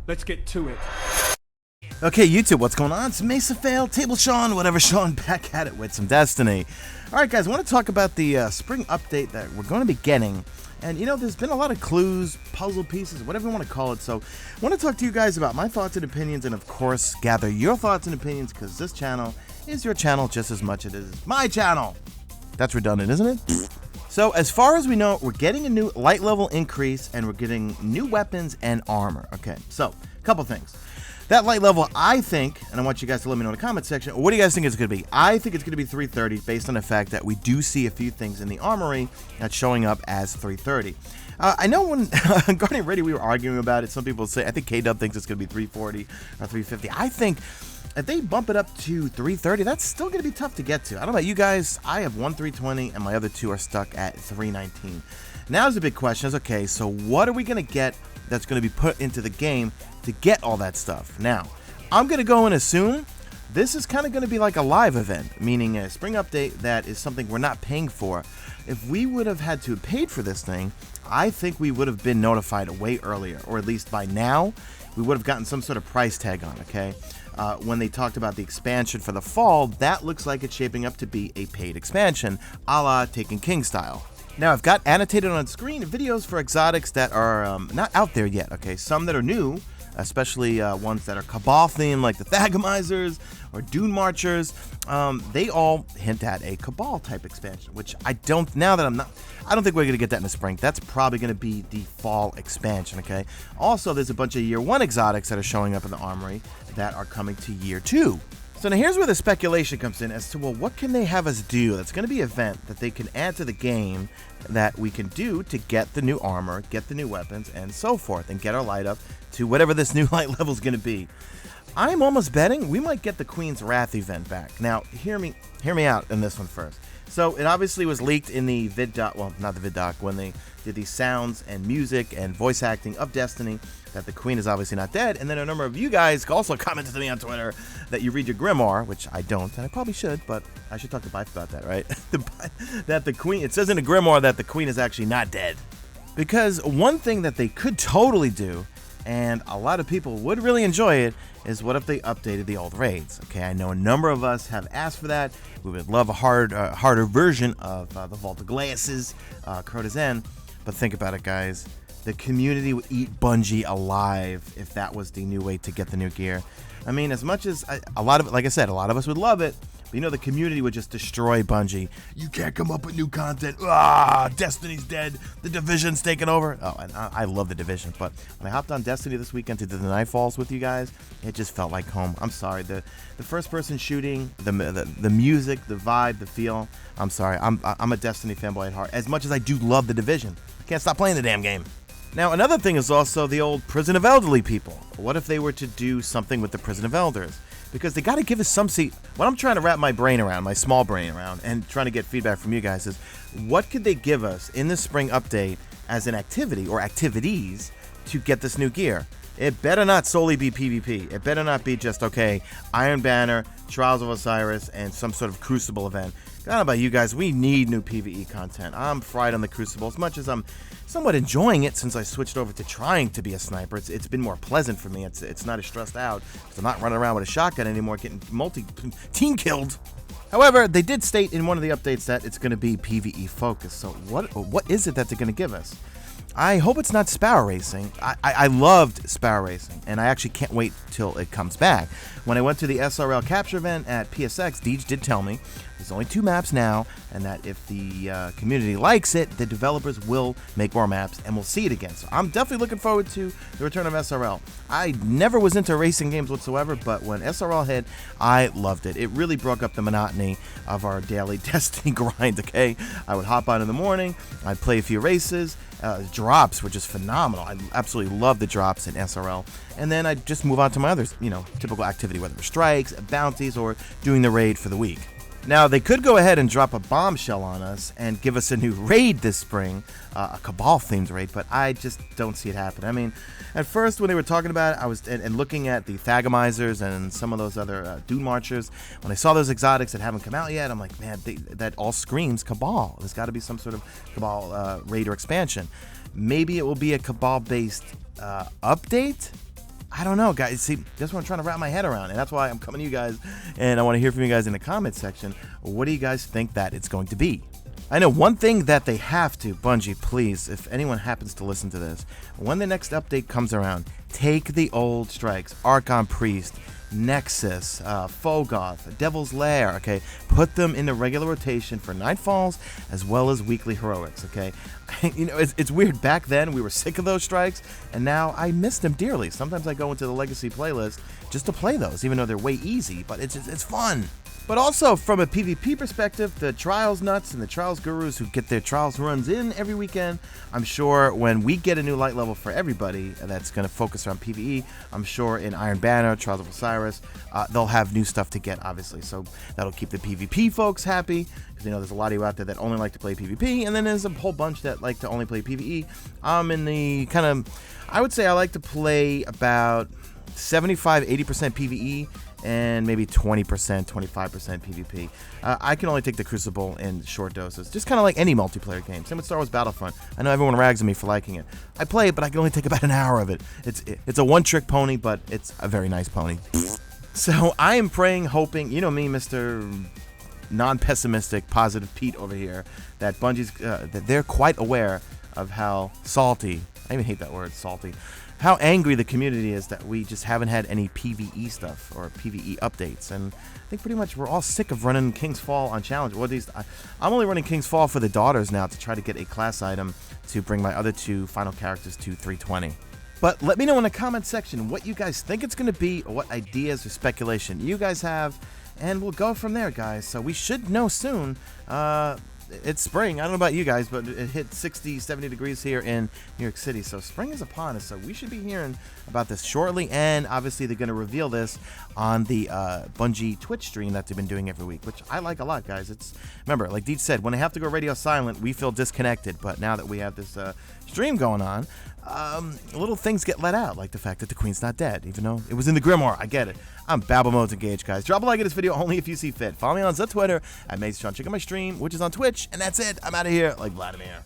Let's get to it. Okay, YouTube, what's going on? It's Mesa Fail, Table Sean, whatever Sean, back at it with some Destiny. Alright guys, I want to talk about the spring update that we're going to be getting. And you know, there's been a lot of clues, puzzle pieces, whatever you want to call it. So I want to talk to you guys about my thoughts and opinions, and of course, gather your thoughts and opinions, because this channel is your channel just as much as it is my channel. That's redundant, isn't it? So as far as we know, we're getting a new light level increase, and we're getting new weapons and armor. Okay, so a couple things. That light level, I think, and I want you guys to let me know in the comment section, what do you guys think it's going to be? I think it's going to be 330 based on the fact that we do see a few things in the armory that's showing up as 330. I know when Guardian Ready we were arguing about it, some people say, I think K-Dub thinks it's going to be 340 or 350. I think if they bump it up to 330, that's still going to be tough to get to. I don't know about you guys, I have one 320 and my other two are stuck at 319. Now the big question is, okay, so what are we going to get that's going to be put into the game to get all that stuff? Now, I'm going to go and assume this is kind of going to be like a live event, meaning a spring update that is something we're not paying for. If we would have had to have paid for this thing, I think we would have been notified way earlier, or at least by now, we would have gotten some sort of price tag on, okay? When they talked about the expansion for the fall, that looks like it's shaping up to be a paid expansion, a la Taken King style. Now, I've got annotated on screen videos for exotics that are not out there yet, okay? Some that are new, especially ones that are Cabal themed, like the Thagamizers or Dune Marchers. They all hint at a Cabal type expansion, which I don't think we're going to get that in the spring. That's probably going to be the fall expansion, okay? Also, there's a bunch of year 1 exotics that are showing up in the armory that are coming to year 2. So now here's where the speculation comes in as to, well, what can they have us do that's going to be an event that they can add to the game that we can do to get the new armor, get the new weapons, and so forth, and get our light up to whatever this new light level is going to be. I'm almost betting we might get the Queen's Wrath event back. Now, hear me out in this one first. So it obviously was leaked in the vid doc, well, not the vid doc, when they did the sounds and music and voice acting of Destiny, that the Queen is obviously not dead. And then a number of you guys also commented to me on Twitter that you read your grimoire, which I don't, and I probably should, but I should talk to Bife about that, right? That the Queen, it says in the grimoire that the Queen is actually not dead. Because one thing that they could totally do, and a lot of people would really enjoy it, is what if they updated the old raids? Okay, I know a number of us have asked for that. We would love a harder version of the Vault of Glacis, Courtesan, but think about it, guys. The community would eat Bungie alive if that was the new way to get the new gear. I mean, as much as like I said, a lot of us would love it, but you know, the community would just destroy Bungie. You can't come up with new content. Destiny's dead. The Division's taken over. Oh, and I love the Division, but when I hopped on Destiny this weekend to do the Nightfalls with you guys, it just felt like home. I'm sorry. The first-person shooting, the music, the vibe, the feel. I'm sorry. I'm a Destiny fanboy at heart. As much as I do love the Division, I can't stop playing the damn game. Now, another thing is also the old Prison of Elderly people. What if they were to do something with the Prison of Elders? Because they got to give us some what I'm trying to wrap my brain around, my small brain around, and trying to get feedback from you guys is, what could they give us in the spring update as an activity or activities to get this new gear? It better not solely be PvP. It better not be just, okay, Iron Banner, Trials of Osiris, and some sort of Crucible event. I don't know about you guys, we need new PvE content. I'm fried on the Crucible as much as I'm somewhat enjoying it since I switched over to trying to be a sniper. It's been more pleasant for me. It's not as stressed out because I'm not running around with a shotgun anymore getting team killed. However, they did state in one of the updates that it's going to be PvE focused. So what is it that they're going to give us? I hope it's not Sparrow Racing. I loved Sparrow Racing, and I actually can't wait till it comes back. When I went to the SRL capture event at PSX, Deej did tell me there's only 2 maps now, and that if the community likes it, the developers will make more maps, and we'll see it again. So I'm definitely looking forward to the return of SRL. I never was into racing games whatsoever, but when SRL hit, I loved it. It really broke up the monotony of our daily Destiny grind, okay? I would hop on in the morning, I'd play a few races, drops were just phenomenal. I absolutely love the drops in SRL. And then I'd just move on to my other, typical activity, whether it was strikes, bounties, or doing the raid for the week. Now, they could go ahead and drop a bombshell on us and give us a new raid this spring, a Cabal-themed raid, but I just don't see it happen. I mean, at first, when they were talking about it, I was and looking at the Thagamizers and some of those other Dune Marchers, when I saw those exotics that haven't come out yet, I'm like, man, that all screams Cabal. There's got to be some sort of Cabal raid or expansion. Maybe it will be a Cabal-based update? I don't know, guys. See, that's what I'm trying to wrap my head around, and that's why I'm coming to you guys, and I want to hear from you guys in the comment section. What do you guys think that it's going to be? I know one thing that they have to, Bungie, please, if anyone happens to listen to this, when the next update comes around, take the old strikes, Archon Priest, Nexus, Fogoth, Devil's Lair, okay? Put them in the regular rotation for Nightfalls as well as weekly heroics, okay? You know, it's weird. Back then, we were sick of those strikes, and now I miss them dearly. Sometimes I go into the Legacy playlist just to play those, even though they're way easy, but it's fun. But also, from a PvP perspective, the Trials nuts and the Trials gurus who get their Trials runs in every weekend, I'm sure when we get a new light level for everybody that's going to focus on PvE, I'm sure in Iron Banner, Trials of Osiris, they'll have new stuff to get, obviously. So that'll keep the PvP folks happy, because, you know, there's a lot of you out there that only like to play PvP, and then there's a whole bunch that like to only play PvE. I'm in the kind of, I would say I like to play about 75-80% PvE, and maybe 20%, 25% PvP. I can only take the Crucible in short doses, just kind of like any multiplayer game. Same with Star Wars Battlefront. I know everyone rags on me for liking it. I play it, but I can only take about an hour of it. It's a one-trick pony, but it's a very nice pony. So I am praying, hoping, you know me, Mr. Non-pessimistic, positive Pete over here, that Bungie's, that they're quite aware of how salty, I even hate that word, salty, how angry the community is that we just haven't had any PvE stuff or PvE updates. And I think pretty much we're all sick of running King's Fall on challenge. Or these, I'm only running King's Fall for the daughters now to try to get a class item to bring my other two final characters to 320. But let me know in the comment section what you guys think it's going to be, or what ideas or speculation you guys have, and we'll go from there, guys. So we should know soon. It's spring. I don't know about you guys, but it hit 60, 70 degrees here in New York City. So spring is upon us. So we should be hearing about this shortly. And obviously, they're going to reveal this on the Bungie Twitch stream that they've been doing every week, which I like a lot, guys. Remember, like Deej said, when they have to go radio silent, we feel disconnected. But now that we have this stream going on, little things get let out, like the fact that the Queen's not dead, even though it was in the Grimoire. I get it. I'm Babble Modes Engaged, guys. Drop a like at this video only if you see fit. Follow me on Twitter at Mesa. Check out my stream, which is on Twitch, and that's it. I'm out of here like Vladimir.